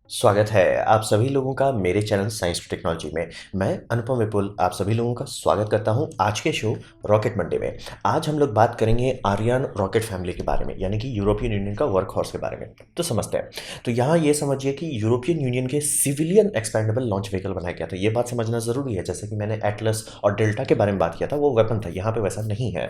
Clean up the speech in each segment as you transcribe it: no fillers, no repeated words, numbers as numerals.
स्वागत है आप सभी लोगों का मेरे चैनल साइंस टू टेक्नोलॉजी में। मैं अनुपम विपुल आप सभी लोगों का स्वागत करता हूं आज के शो रॉकेट मंडे में। आज हम लोग बात करेंगे आर्यन रॉकेट फैमिली के बारे में, यानी कि यूरोपियन यूनियन का वर्क हॉर्स के बारे में। तो समझते हैं। तो यहाँ ये समझिए कि यूरोपियन यूनियन के सिविलियन एक्सपेंडेबल लॉन्च व्हीकल बनाया गया था। ये बात समझना ज़रूरी है। जैसे कि मैंने एटलस और डेल्टा के बारे में बात किया था, वो वेपन था, यहाँ पे वैसा नहीं है।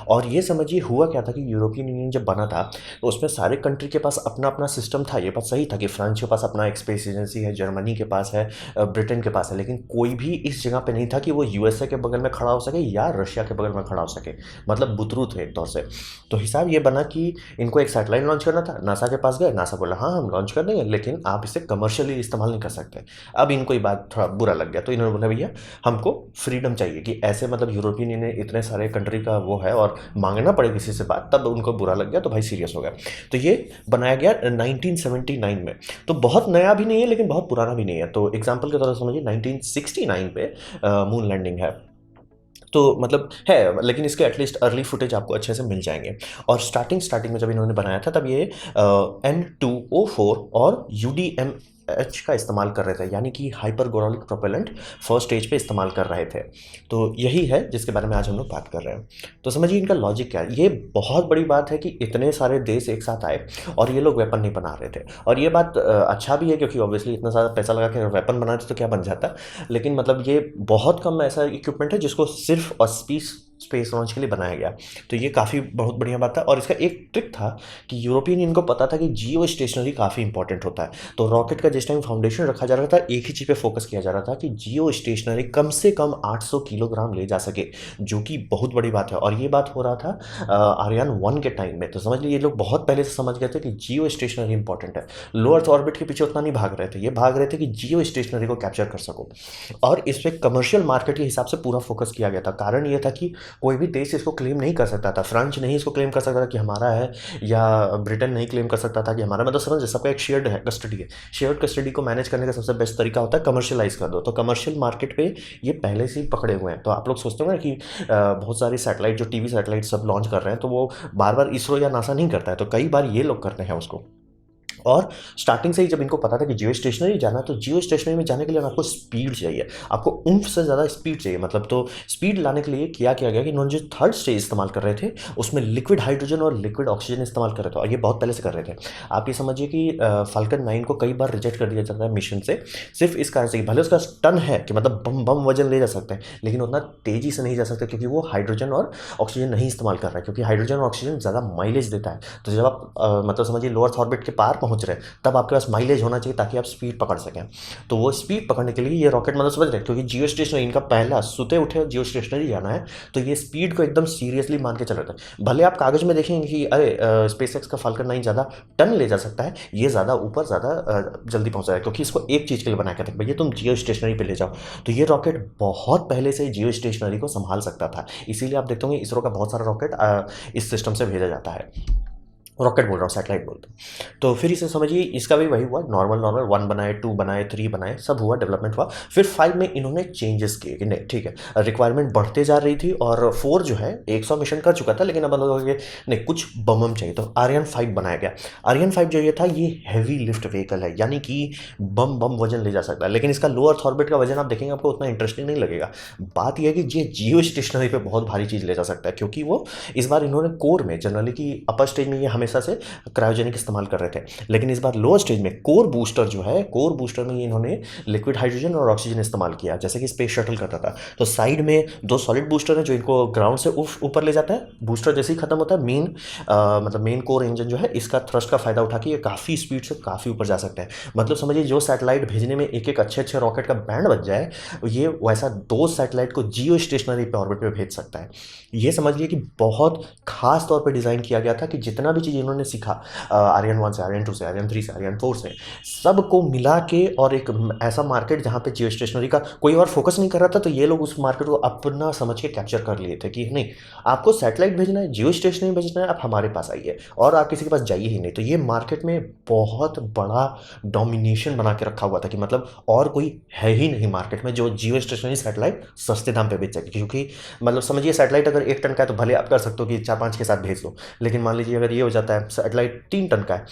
और ये समझिए हुआ क्या था कि यूरोपियन यूनियन जब बना था तो उसमें सारे कंट्री के पास अपना अपना सिस्टम था। ये बात सही था कि फ्रांस के पास अपना एक स्पेस एजेंसी है, जर्मनी के पास है, ब्रिटेन के पास है, लेकिन कोई भी इस जगह पे नहीं था कि वो यूएसए के बगल में खड़ा हो सके या रशिया के बगल में खड़ा हो सके। मतलब बुतरू थे एक तौर से। तो हिसाब ये बना कि इनको एक सैटेलाइट लॉन्च करना था। नासा के पास गए, नासा बोला हाँ हम लॉन्च कर देंगे, लेकिन आप इसे कमर्शियली इस्तेमाल नहीं कर सकते। अब इनको ये बात थोड़ा बुरा लग गया, तो इन्होंने बोला भैया हमको फ्रीडम चाहिए कि ऐसे मतलब यूरोपियन यूनियन इतने सारे कंट्री का वो है और मांगना पड़े किसी से बात। तब उनको बुरा लग गया, तो भाई सीरियस हो गया। तो ये बनाया गया 1979 में। तो बहुत नया भी नहीं है लेकिन बहुत पुराना भी नहीं है। तो एग्जाम्पल के तौर पर समझिए 1969 पे मून लैंडिंग है। तो मतलब है, लेकिन इसके एटलीस्ट अर्ली फुटेज आपको अच्छे से मिल जाएंगे। और स्टार्टिंग में जब इन्होंने बनाया था तब ये N2O4 और UDMH का इस्तेमाल कर रहे थे, यानी कि हाइपरगोनोलिक प्रोपेलेंट फर्स्ट स्टेज पे इस्तेमाल कर रहे थे। तो यही है जिसके बारे में आज हम लोग बात कर रहे हैं। तो समझिए इनका लॉजिक क्या है। ये बहुत बड़ी बात है कि इतने सारे देश एक साथ आए और ये लोग वेपन नहीं बना रहे थे। और ये बात अच्छा भी है, क्योंकि ऑब्वियसली इतना ज़्यादा पैसा लगा के वेपन बना रहे तो क्या बन जाता। लेकिन मतलब ये बहुत कम ऐसा इक्विपमेंट है जिसको सिर्फ और स्पेस लॉन्च के लिए बनाया गया। तो ये काफ़ी बहुत बढ़िया बात है। और इसका एक ट्रिक था कि यूरोपियन यूनियन को पता था कि जियो स्टेशनरी काफ़ी इंपॉर्टेंट होता है। तो रॉकेट का जिस टाइम फाउंडेशन रखा जा रहा था, एक ही चीज़ पे फोकस किया जा रहा था कि जियो स्टेशनरी कम से कम 800 किलोग्राम ले जा सके, जो कि बहुत बड़ी बात है। और ये बात हो रहा था आर्यन 1 के टाइम में। तो समझ लीजिए ये लोग बहुत पहले से समझ गए थे कि जियो स्टेशनरी इंपॉर्टेंट है। लो अर्थ ऑर्बिट के पीछे उतना नहीं भाग रहे थे, ये भाग रहे थे कि जियो स्टेशनरी को कैप्चर कर सको। और इस पे कमर्शियल मार्केट के हिसाब से पूरा फोकस किया गया था। कारण ये था कि कोई भी देश इसको क्लेम नहीं कर सकता था। फ्रांस नहीं इसको क्लेम कर सकता था कि हमारा है, या ब्रिटेन नहीं क्लेम कर सकता था कि हमारा। मतलब समझ, सबका एक शेयर्ड है कस्टडी है। शेयर्ड कस्टडी को मैनेज करने का सबसे बेस्ट तरीका होता है कमर्शियलाइज कर दो। तो कमर्शियल मार्केट पे ये पहले से ही पकड़े हुए हैं। तो आप लोग सोचते हो ना कि बहुत सारी सैटेलाइट, जो टीवी सैटेलाइट सब लॉन्च कर रहे हैं, तो वो बार बार इसरो या नासा नहीं करता है, तो कई बार ये लोग करते हैं उसको। और स्टार्टिंग से ही जब इनको पता था कि जियो स्टेशनरी जाना, तो जियो स्टेशनरी में जाने के लिए आपको स्पीड चाहिए, आपको उम्फ से ज़्यादा स्पीड चाहिए। मतलब तो स्पीड लाने के लिए क्या किया गया कि इन्होंने जो थर्ड स्टेज इस्तेमाल कर रहे थे उसमें लिक्विड हाइड्रोजन और लिक्विड ऑक्सीजन इस्तेमाल कर रहे थे। और ये बहुत पहले से कर रहे थे। आप ये समझिए कि फाल्कन 9 को कई बार रिजेक्ट कर दिया जाता है मिशन से, सिर्फ इस कारण से कि भले उसका टन है कि मतलब बम बम वजन ले जा सकते हैं, लेकिन उतना तेजी से नहीं जा सकते, क्योंकि वो हाइड्रोजन और ऑक्सीजन नहीं इस्तेमाल कर रहा है। क्योंकि हाइड्रोजन और ऑक्सीजन ज़्यादा माइलेज देता है। तो जब आप मतलब समझिए लोअर ऑर्बिट के पार पहुंच रहे हैं, तब आपके पास माइलेज होना चाहिए ताकि आप स्पीड पकड़ सकें। तो वो स्पीड पकड़ने के लिए ये रॉकेट मतलब समझ रहे हैं, क्योंकि जियो स्टेशनरी इनका पहला सुते उठे जियो स्टेशनरी जाना है। तो ये स्पीड को एकदम सीरियसली मान के चल रहे थे। भले आप कागज में देखेंगे कि अरे स्पेस एक्स का फाल्कन 9 ज़्यादा टन ले जा सकता है, ये ज़्यादा ऊपर ज़्यादा जल्दी पहुंच रहा है, क्योंकि इसको एक चीज़ के लिए बनाया गया था, भैया तुम जियो स्टेशनरी पे ले जाओ। तो ये रॉकेट बहुत पहले से जियो स्टेशनरी को संभाल सकता था। इसीलिए आप देखते होंगे इसरो का बहुत सारा रॉकेट इस सिस्टम से भेजा जाता है। रॉकेट बोल रहा हूँ, सैटेलाइट बोलते हैं। तो फिर इसे समझिए इसका भी वही हुआ, नॉर्मल नॉर्मल 1 बनाए, 2 बनाए, 3 बनाए, सब हुआ, डेवलपमेंट हुआ। फिर 5 में इन्होंने चेंजेस किए कि नहीं ठीक है, रिक्वायरमेंट बढ़ते जा रही थी। और 4 जो है 100 मिशन कर चुका था, लेकिन अब लोग नहीं कुछ बम चाहिए, तो आर्यन 5 बनाया गया। आर्यन 5 जो ये था, ये हैवी लिफ्ट व्हीकल है, यानी कि बम बम वजन ले जा सकता है। लेकिन इसका लो अर्थ ऑर्बिट का वजन आप देखेंगे आपको उतना इंटरेस्टिंग नहीं लगेगा। बात यह है कि ये जियो स्टेशनरी पे बहुत भारी चीज़ ले जा सकता है, क्योंकि वो इस बार इन्होंने कोर में, जनरली की अपर स्टेज में ये हमेशा से क्रायोजेनिक इस्तेमाल कर रहे थे, लेकिन इस बार लोअर स्टेज में कोर बूस्टर जो है, कोर बूस्टर में इन्होंने लिक्विड हाइड्रोजन और ऑक्सीजन इस्तेमाल किया, जैसे कि स्पेस शटल करता था। तो साइड में 2 सॉलिड बूस्टर है जो इनको ग्राउंड से ऊपर ले जाता है। बूस्टर जैसे ही खत्म होता है, मतलब मेन कोर इंजन जो है, इसका थ्रस्ट का फायदा उठा के ये काफ़ी स्पीड से काफ़ी ऊपर जा सकते हैं। मतलब समझिए जो सैटेलाइट भेजने में एक एक अच्छे अच्छे रॉकेट का बैंड बच जाए, ये वैसा 2 सैटेलाइट को जियो स्टेशनरी पे ऑर्बिट में भेज सकता है। ये समझिए कि बहुत खास तौर पे डिज़ाइन किया गया था कि जितना भी चीज़ इन्होंने सीखा आर्यन 1 से, आर्यन 2 से, आर्यन 3 से, आर्यन 4 से, सबको मिला के, और एक ऐसा मार्केट जहाँ पे जियो स्टेशनरी का कोई और फोकस नहीं कर रहा था, तो ये लोग उस मार्केट को अपना समझ के कैप्चर कर लिए थे कि नहीं आपको सैटेलाइट भेजना है, जियो स्टेशनरी भेजना है, आप हमारे पास आइए और आप किसी के पास जाइए ही नहीं। तो ये मार्केट में बहुत बड़ा डोमिनेशन बना के रखा हुआ था कि मतलब और कोई है ही नहीं मार्केट में जो जियो स्टेशनरी सैटेलाइट सस्ते दाम पे बेच सके। क्योंकि मतलब समझिए सैटेलाइट अगर 1 टन का है तो भले आप कर सकते हो कि 4-5 के साथ भेज दो, लेकिन मान लीजिए अगर ये हो जाता है सैटेलाइट 3 टन का है,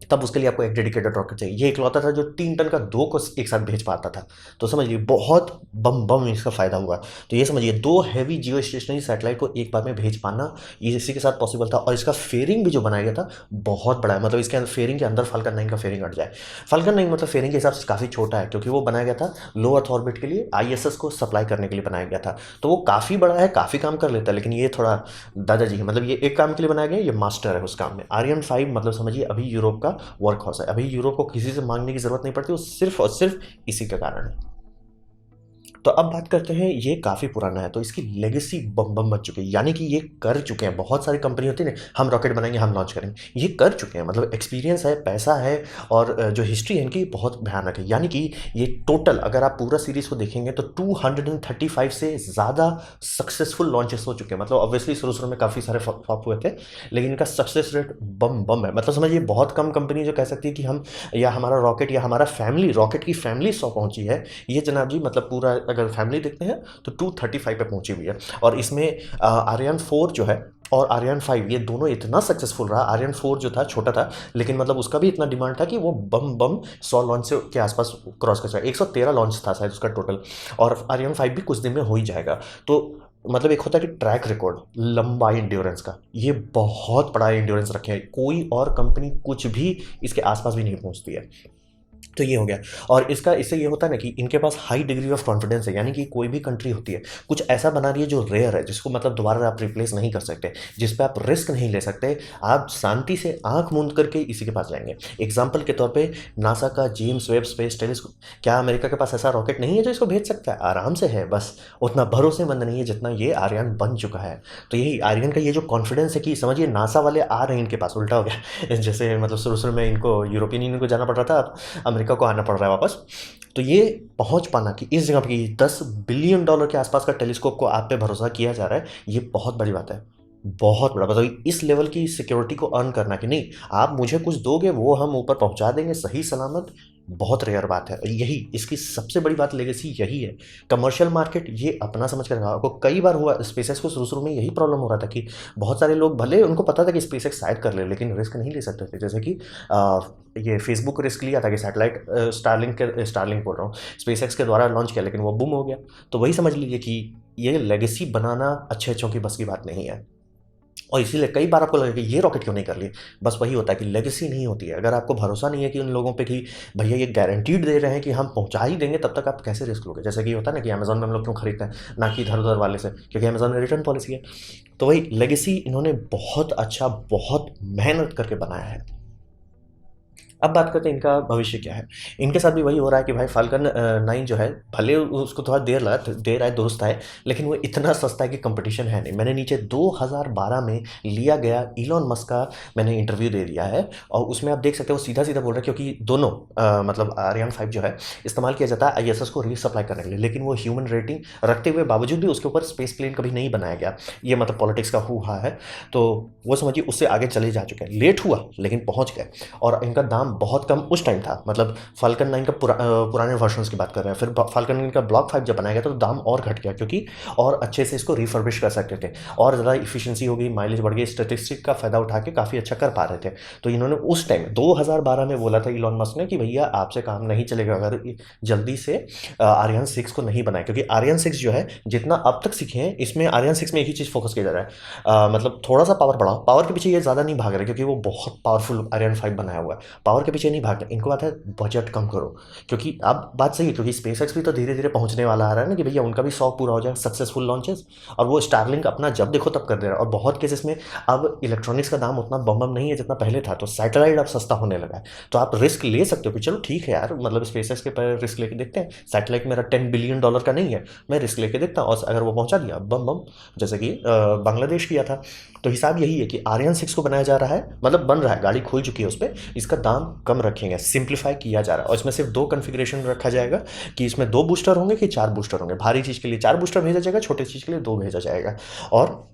तब उसके लिए आपको एक डेडिकेटेड रॉकेट चाहिए। ये इकलौता था जो 3 टन का 2 को एक साथ भेज पाता था। तो समझिए बहुत बम बम इसका फ़ायदा हुआ। तो ये समझिए 2 हैवी जियो स्टेशनरी सैटेलाइट को एक बार में भेज पाना ये इसी के साथ पॉसिबल था। और इसका फेयरिंग भी जो बनाया गया था बहुत बड़ा है, मतलब इसके फेयरिंग के अंदर फाल्कन 9 का फेयरिंग हट जाए। फाल्कन 9 मतलब फेयरिंग के हिसाब से काफ़ी छोटा है, क्योंकि वो बनाया गया था लो अर्थ ऑर्बिट के लिए, ISS को सप्लाई करने के लिए बनाया गया था। तो वो काफ़ी बड़ा है, काफ़ी काम कर लेता है, लेकिन ये थोड़ा दादाजी है, मतलब ये एक काम के लिए बनाया गया, ये मास्टर है उस काम में। आर्यन 5 मतलब समझिए अभी यूरोप का वर्क हाउस है, अभी यूरोप को किसी से मांगने की जरूरत नहीं पड़ती, वो सिर्फ और सिर्फ इसी के कारण है। तो अब बात करते हैं, ये काफ़ी पुराना है तो इसकी लेगेसी बम बम बच चुकी है, यानी कि ये कर चुके हैं। बहुत सारी कंपनी होती है ना, हम रॉकेट बनाएंगे, हम लॉन्च करेंगे, ये कर चुके हैं, मतलब एक्सपीरियंस है, पैसा है, और जो हिस्ट्री है इनकी बहुत भयानक है। यानी कि ये टोटल अगर आप पूरा सीरीज़ को देखेंगे तो 235 से ज़्यादा सक्सेसफुल लॉन्चेस हो चुके हैं। मतलब ऑब्वियसली शुरू शुरू में काफ़ी सारे फ्लॉप हुए थे, लेकिन इनका सक्सेस रेट बम बम है। मतलब समझिए बहुत कम कंपनी जो कह सकती है कि हम, या हमारा रॉकेट या हमारा फैमिली, रॉकेट की फैमिली 100 पहुंची है, ये जनाब जी मतलब पूरा अगर फैमिली देखते हैं तो 235 पे पहुंची हुई है। और इसमें आर्यन 4 जो है और आर्यन 5 ये दोनों इतना सक्सेसफुल रहा। आर्यन 4 जो था छोटा था, लेकिन मतलब उसका भी इतना डिमांड था कि वो बम बम 100 लॉन्च से के आसपास क्रॉस कर जाएगा। 113 लॉन्च था शायद उसका टोटल, और आर्यन 5 भी कुछ दिन में हो ही जाएगा। तो मतलब एक होता है कि ट्रैक रिकॉर्ड, लंबा इंड्योरेंस का, ये बहुत बड़ा इंड्योरेंस रखे हैं, कोई और कंपनी कुछ भी इसके आसपास भी नहीं पहुंचती है। तो ये हो गया। और इसका इससे ये होता है ना कि इनके पास हाई डिग्री ऑफ कॉन्फिडेंस है, यानी कि कोई भी कंट्री होती है कुछ ऐसा बना रही है जो रेयर है, जिसको मतलब दोबारा आप रिप्लेस नहीं कर सकते, जिस पे आप रिस्क नहीं ले सकते, आप शांति से आंख मूंद करके इसी के पास जाएंगे। एग्जाम्पल के तौर पे नासा का जेम्स वेब स्पेस टेलीस्कोप, क्या अमेरिका के पास ऐसा रॉकेट नहीं है जो इसको भेज सकता है? आराम से है, बस उतना भरोसेमंद नहीं है जितना ये आर्यन बन चुका है। तो यही आर्यन का ये जो कॉन्फिडेंस है कि समझिए नासा वाले आ रहे हैं इनके पास, उल्टा हो गया जैसे मतलब शुरू शुरू में इनको यूरोपियन यूनियन को जाना पड़ रहा था, अब अमेरिका को आना पड़ रहा है वापस। तो ये पहुंच पाना कि इस जगह पर $10 बिलियन के आसपास का टेलीस्कोप को आप पे भरोसा किया जा रहा है, ये बहुत बड़ी बात है, बहुत बड़ा। मतलब इस लेवल की सिक्योरिटी को अर्न करना कि नहीं आप मुझे कुछ दोगे वो हम ऊपर पहुंचा देंगे सही सलामत, बहुत रेयर बात है। और यही इसकी सबसे बड़ी बात, लेगेसी यही है। कमर्शियल मार्केट ये अपना समझ कर रहा, आपको कई बार हुआ स्पेसएक्स को शुरू शुरू में यही प्रॉब्लम हो रहा था कि बहुत सारे लोग, भले उनको पता था कि स्पेसएक्स शायद कर ले, लेकिन रिस्क नहीं ले सकते थे। जैसे कि ये फेसबुक रिस्क लिया था कि सैटेलाइट स्टारलिंक बोल रहा हूँ, स्पेसएक्स के द्वारा लॉन्च किया, लेकिन वो बुम हो गया। तो वही समझ लीजिए कि ये लेगेसी बनाना अच्छे अच्छों की बस की बात नहीं है। और इसीलिए कई बार आपको लगेगा कि ये रॉकेट क्यों नहीं कर लिए, बस वही होता है कि लेगेसी नहीं होती है। अगर आपको भरोसा नहीं है कि उन लोगों पे कि भैया ये गारंटीड दे रहे हैं कि हम पहुंचा ही देंगे, तब तक आप कैसे रिस्क लोगे? जैसे कि होता है ना कि अमेजोन में हम लोग क्यों खरीदते हैं, ना कि इधर उधर वाले से, क्योंकि अमेजोन में रिटर्न पॉलिसी है। तो वही लेगेसी इन्होंने बहुत अच्छा, बहुत मेहनत करके बनाया है। अब बात करते हैं इनका भविष्य क्या है। इनके साथ भी वही हो रहा है कि भाई फाल्कन 9 जो है, भले उसको थोड़ा देर आए दुरुस्त आए, लेकिन वो इतना सस्ता है कि कंपटीशन है नहीं। मैंने नीचे 2012 में लिया गया इलॉन मस्क का मैंने इंटरव्यू दे दिया है, और उसमें आप देख सकते हो सीधा सीधा बोल रहा है, क्योंकि दोनों मतलब आर्यन 5 जो है इस्तेमाल किया जाता है ISS को रीसप्लाई करने के लिए, लेकिन वो ह्यूमन रेटिंग रखते हुए बावजूद भी उसके ऊपर स्पेस प्लेन कभी नहीं बनाया गया। ये मतलब पॉलिटिक्स का हुआ है, तो वो समझिए उससे आगे चले जा चुके हैं। लेट हुआ लेकिन पहुंच गए, और इनका दाम बहुत कम उस टाइम था। मतलब फाल्कन 9 का पुराने वर्जन्स की बात कर रहे हैं, फिर फाल्कन 9 का ब्लॉक 5 जब बनाया गया तो दाम और घट गया, क्योंकि और अच्छे से इसको रिफर्बिश कर सकते थे, और ज़्यादा इफिशिएंसी हो गई, माइलेज बढ़ गई, स्टैटिस्टिक का फायदा उठा के काफ़ी अच्छा कर पा रहे थे। तो इन्होंने उस टाइम 2012 में बोला था इलॉन मस्क ने कि भैया आपसे काम नहीं चलेगा अगर जल्दी से आर्यन 6 को नहीं बनाए, क्योंकि आर्यन 6 जो है जितना अब तक सीखे हैं, इसमें आर्यन 6 में एक ही चीज़ फोकस किया जा रहा है, मतलब थोड़ा सा पावर बढ़ाओ। पावर के पीछे ये ज़्यादा नहीं भाग रहे, क्योंकि वो बहुत पावरफुल आर्यन 5 बनाया हुआ है, पावर के पीछे नहीं भागना। इनको बात है बजट कम करो, क्योंकि अब बात सही है, क्योंकि स्पेसएक्स भी तो धीरे धीरे पहुंचने वाला आ रहा है ना, कि भैया उनका भी शौक पूरा हो जाए, सक्सेसफुल लॉन्चेस। और वो स्टारलिंक अपना जब देखो तब कर दे रहा है, और बहुत केसेस में अब इलेक्ट्रॉनिक्स का दाम उतना बम बम नहीं है जितना पहले था, तो सैटेलाइट अब सस्ता होने लगा है। तो आप रिस्क ले सकते हो कि चलो ठीक है यार, मतलब स्पेसएक्स के पर रिस्क लेके देखते हैं। सैटेलाइट मेरा $10 बिलियन का नहीं है, मैं रिस्क लेके देखता हूँ, और अगर वो पहुंचा दिया बम बम, जैसे कि बांग्लादेश किया था। तो हिसाब यही है कि आर्यन 6 को बनाया जा रहा है, मतलब बन रहा है, गाड़ी खुल चुकी है उस पर, इसका दाम कम रखेंगे, सिंप्लीफाई किया जा रहा है। और इसमें सिर्फ 2 कॉन्फ़िगरेशन रखा जाएगा कि इसमें 2 बूस्टर होंगे कि 4 बूस्टर होंगे। भारी चीज़ के लिए 4 बूस्टर भेजा जाएगा, छोटे चीज़ के लिए 2 भेजा जाएगा। और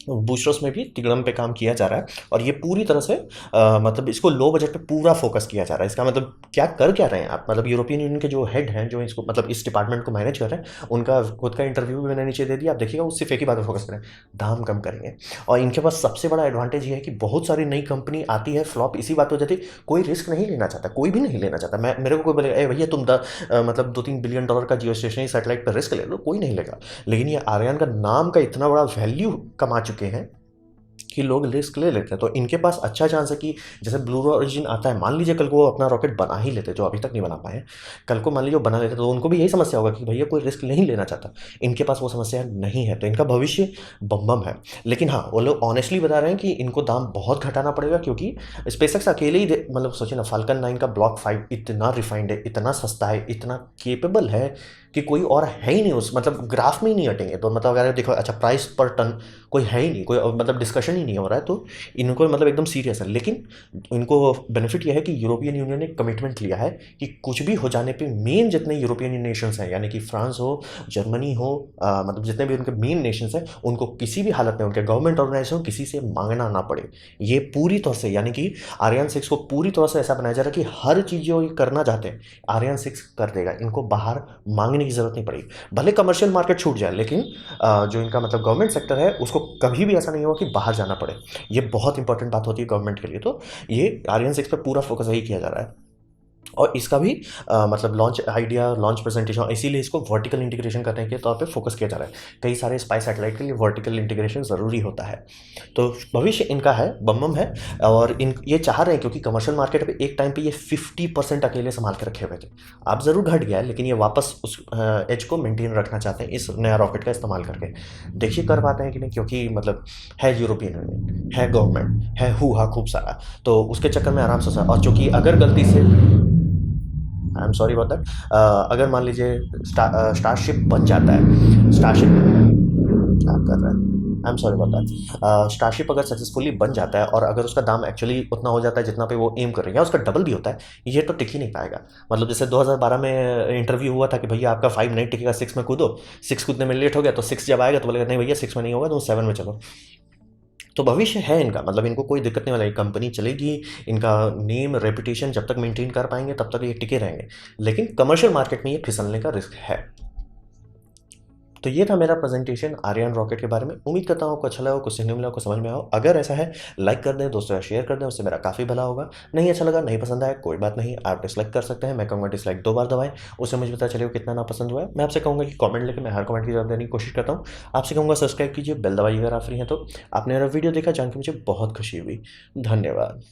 बूस्टर्स में भी तिगड़म पे काम किया जा रहा है और ये पूरी तरह से मतलब इसको लो बजट पे पूरा फोकस किया जा रहा है। इसका मतलब क्या रहे हैं आप, मतलब यूरोपियन यूनियन के जो हेड हैं जो इसको मतलब इस डिपार्टमेंट को मैनेज कर रहे हैं, उनका खुद का इंटरव्यू भी मैंने नीचे दे दिया, आप देखिएगा। वो सिर्फ एक ही बात पर फोकस करें, दाम कम करेंगे। और इनके पास सबसे बड़ा एडवांटेज ये है कि बहुत सारी नई कंपनी आती है, फ्लॉप इसी बात हो जाती है, कोई रिस्क नहीं लेना चाहता, कोई भी नहीं लेना चाहता। मैं मेरे को कोई बोले ए भैया तुम मतलब $2-3 बिलियन का जियो स्टेशनरी सैटेलाइट पर रिस्क ले लो, कोई नहीं लेगा। लेकिन ये आर्यन का नाम का इतना बड़ा वैल्यू कमा चुके हैं कि लोग रिस्क ले लेते हैं। तो इनके पास अच्छा चांस है कि जैसे ब्लू ओरिजिन आता है, मान लीजिए कल को वो अपना रॉकेट बना ही लेते, जो अभी तक नहीं बना पाए, कल को मान लीजिए वो बना लेते, तो उनको भी यही समस्या होगा कि भैया कोई रिस्क नहीं लेना चाहता। इनके पास वो समस्या नहीं है, तो इनका भविष्य बम है। लेकिन हाँ, वो लोग ऑनेस्टली बता रहे हैं कि इनको दाम बहुत घटाना पड़ेगा, क्योंकि स्पेसएक्स अकेले ही मतलब सोचिए ना, फाल्कन 9 का ब्लॉक 5 इतना रिफाइंड है, इतना सस्ता है, इतना केपेबल है कि कोई और है ही नहीं उस मतलब ग्राफ में ही नहीं हटेंगे। तो मतलब अगर देखो अच्छा प्राइस पर टन कोई है ही नहीं, कोई मतलब डिस्कशन ही नहीं हो रहा है, तो इनको मतलब एकदम सीरियस है। लेकिन इनको बेनिफिट यह है कि यूरोपियन यूनियन ने कमिटमेंट लिया है कि कुछ भी हो जाने पे मेन जितने यूरोपियन नेशंस हैं, यानी कि फ्रांस हो, जर्मनी हो, मतलब जितने भी उनके मेन नेशंस हैं, उनको किसी भी हालत में उनके गवर्नमेंट ऑर्गेनाइजेशन किसी से मांगना ना पड़े। ये पूरी तरह से, यानी कि आर्यन 6 को पूरी तरह से ऐसा बनाया जा रहा है कि हर चीज़ जो ये करना चाहते हैं आर्यन 6 कर देगा, इनको बाहर मांगने की जरूरत नहीं पड़ेगी। भले कमर्शियल मार्केट छूट जाए, लेकिन जो इनका मतलब गवर्नमेंट सेक्टर है उसको कभी भी ऐसा नहीं होगा कि बाहर जाना पड़े। ये बहुत इंपॉर्टेंट बात होती है गवर्नमेंट के लिए। तो ये आर्यन 6 पर पूरा फोकस यही किया जा रहा है। और इसका भी मतलब लॉन्च आइडिया, लॉन्च प्रेजेंटेशन, इसीलिए इसको वर्टिकल इंटीग्रेशन करने के तौर पे फोकस किया जा रहा है। कई सारे स्पाई सैटेलाइट के लिए वर्टिकल इंटीग्रेशन ज़रूरी होता है। तो भविष्य इनका है, बम है। और इन ये चाह रहे हैं, क्योंकि कमर्शियल मार्केट पे एक टाइम पे ये 50% अकेले संभाल के रखे हुए थे। अब ज़रूर घट गया है, लेकिन ये वापस उस एज को मेंटेन रखना चाहते हैं इस नया रॉकेट का इस्तेमाल करके। देखिए कर पाते हैं कि नहीं, क्योंकि मतलब है यूरोपियन यूनियन, है गवर्नमेंट, है हुआ खूब सारा, तो उसके चक्कर में आराम से। और चूँकि अगर गलती से, I am sorry about that, अगर मान लीजिए स्टारशिप बन जाता है, स्टारशिप क्या कर रहा है, I am sorry about that, starship अगर सक्सेसफुली बन जाता है और अगर उसका दाम एक्चुअली उतना हो जाता है जितना पे वो एम कर रहे हैं, या उसका डबल भी होता है, ये तो टिक ही नहीं पाएगा। मतलब जैसे 2012 में इंटरव्यू हुआ था कि भैया आपका 5 नहीं टिकेगा, 6 में कूदो, 6 कूदने में लेट हो गया, तो 6 जब आएगा तो बोलेगा नहीं भैया 6 में नहीं होगा, तो 7 में चलो। तो भविष्य है इनका, मतलब इनको कोई दिक्कत नहीं वाला, कंपनी चलेगी, इनका नेम रेपुटेशन जब तक मेंटेन कर पाएंगे तब तक ये टिके रहेंगे। लेकिन कमर्शियल मार्केट में ये फिसलने का रिस्क है। तो ये था मेरा प्रेजेंटेशन आर्यन रॉकेट के बारे में। उम्मीद करता हूँ आपको अच्छा लगा, कुछ सीखने मिला, आपको समझ में आओ। अगर ऐसा है लाइक कर दें, दोस्तों शेयर कर दें, उससे मेरा काफ़ी भला होगा। नहीं अच्छा लगा, नहीं पसंद आया, कोई बात नहीं, आप डिसलाइक कर सकते हैं। मैं कहूँगा डिसलाइक 2 बार दबाएं, उससे मुझे पता चलेगा कितना ना पसंद हुआ है। मैं आपसे कहूँगा कि कमेंट लेकर मैं हर कमेंट की जवाब देने की कोशिश करता हूँ। आपसे कहूँगा सब्सक्राइब कीजिए, बेल दबाइए अगर आप फ्री हैं तो। आपने मेरा वीडियो देखा, जान के मुझे बहुत खुशी हुई। धन्यवाद।